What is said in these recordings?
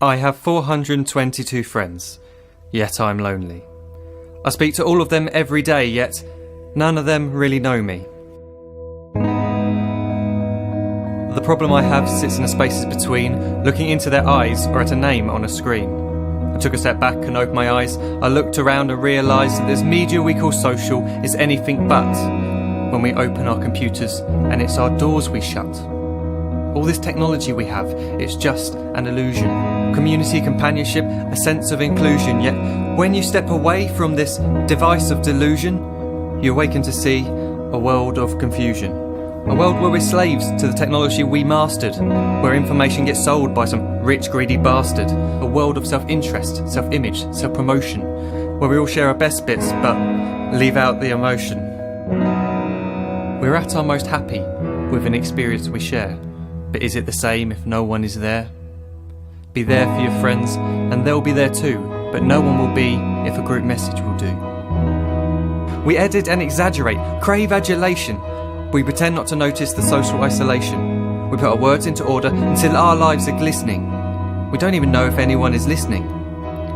I have 422 friends, yet I'm lonely. I speak to all of them every day, yet none of them really know me. The problem I have sits in the spaces between looking into their eyes or at a name on a screen. I took a step back and opened my eyes. I looked around and realised that this media we call social is anything but when we open our computers and it's our doors we shut. All this technology we have, it's just an illusion. Community, companionship, a sense of inclusion. Yet when you step away from this device of delusion, you awaken to see a world of confusion. A world where we're slaves to the technology we mastered, where information gets sold by some rich, greedy bastard. A world of self-interest, self-image, self-promotion, where we all share our best bits but leave out the emotion. We're at our most happy with an experience we share. But is it the same if no one is there? Be there for your friends and they'll be there too, but no one will be if a group message will do. We edit and exaggerate, crave adulation. We pretend not to notice the social isolation. We put our words into order until our lives are glistening. We don't even know if anyone is listening.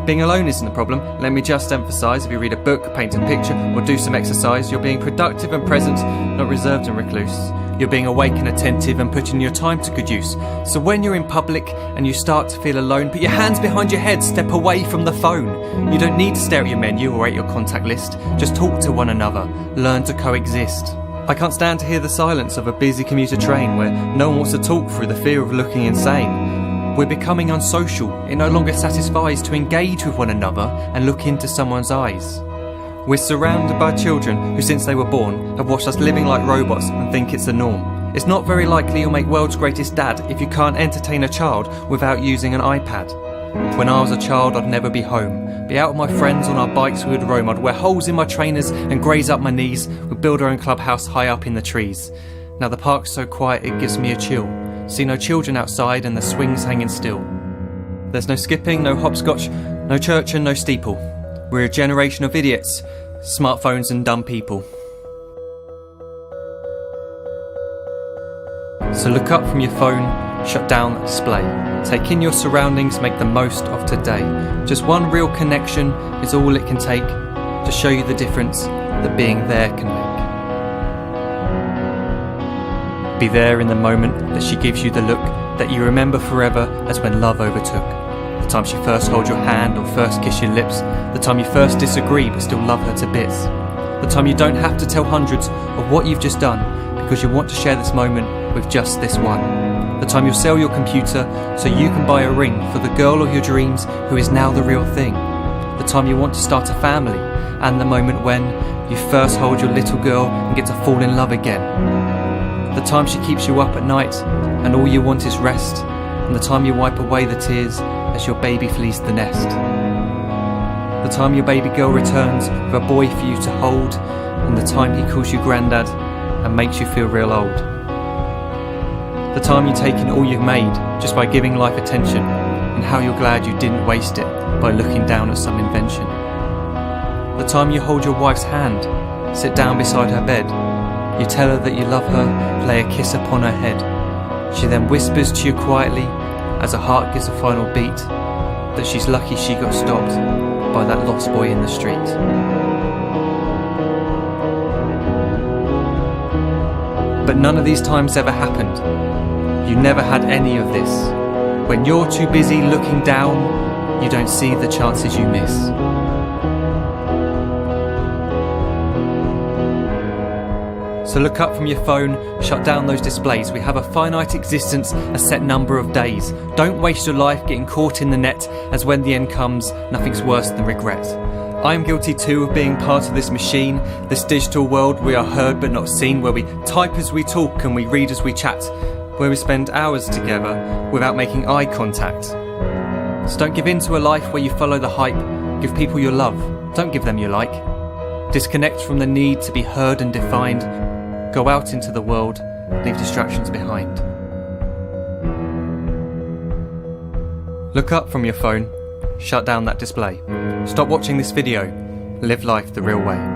Being alone isn't the problem. Let me just emphasise, if you read a book, paint a picture or do some exercise, you're being productive and present, not reserved and recluse. You're being awake and attentive and putting your time to good use. So when you're in public and you start to feel alone, put your hands behind your head, step away from the phone. You don't need to stare at your menu or at your contact list. Just talk to one another, learn to coexist. I can't stand to hear the silence of a busy commuter train where no one wants to talk through the fear of looking insane. We're becoming unsocial. It no longer satisfies to engage with one another and look into someone's eyes. We're surrounded by children who, since they were born, have watched us living like robots and think it's the norm. It's not very likely you'll make world's greatest dad if you can't entertain a child without using an iPad. When I was a child, I'd never be home. Be out with my friends on our bikes, we would roam. I'd wear holes in my trainers and graze up my knees. We'd build our own clubhouse high up in the trees. Now the park's so quiet it gives me a chill. See no children outside and the swings hanging still. There's no skipping, no hopscotch, no church and no steeple. We're a generation of idiots, smartphones and dumb people. So look up from your phone, shut down the display. Take in your surroundings, make the most of today. Just one real connection is all it can take to show you the difference that being there can make. Be there in the moment that she gives you the look that you remember forever as when love overtook. The time she first holds your hand or first kiss your lips. The time you first disagree but still love her to bits. The time you don't have to tell hundreds of what you've just done because you want to share this moment with just this one. The time you'll sell your computer so you can buy a ring for the girl of your dreams who is now the real thing. The time you want to start a family, and the moment when you first hold your little girl and get to fall in love again. The time she keeps you up at night and all you want is rest, and the time you wipe away the tears as your baby flees the nest. The time your baby girl returns with a boy for you to hold, and the time he calls you granddad and makes you feel real old. The time you take in all you've made just by giving life attention, and how you're glad you didn't waste it by looking down at some invention. The time you hold your wife's hand, sit down beside her bed, you tell her that you love her, lay a kiss upon her head. She then whispers to you quietly, as her heart gives a final beat, that she's lucky she got stopped by that lost boy in the street. But none of these times ever happened. You never had any of this. When you're too busy looking down, you don't see the chances you miss. So look up from your phone, shut down those displays. We have a finite existence, a set number of days. Don't waste your life getting caught in the net, as when the end comes, nothing's worse than regret. I am guilty too of being part of this machine, this digital world we are heard but not seen, where we type as we talk and we read as we chat, where we spend hours together without making eye contact. So don't give in to a life where you follow the hype. Give people your love, don't give them your like. Disconnect from the need to be heard and defined. Go out into the world, leave distractions behind. Look up from your phone, shut down that display. Stop watching this video, live life the real way.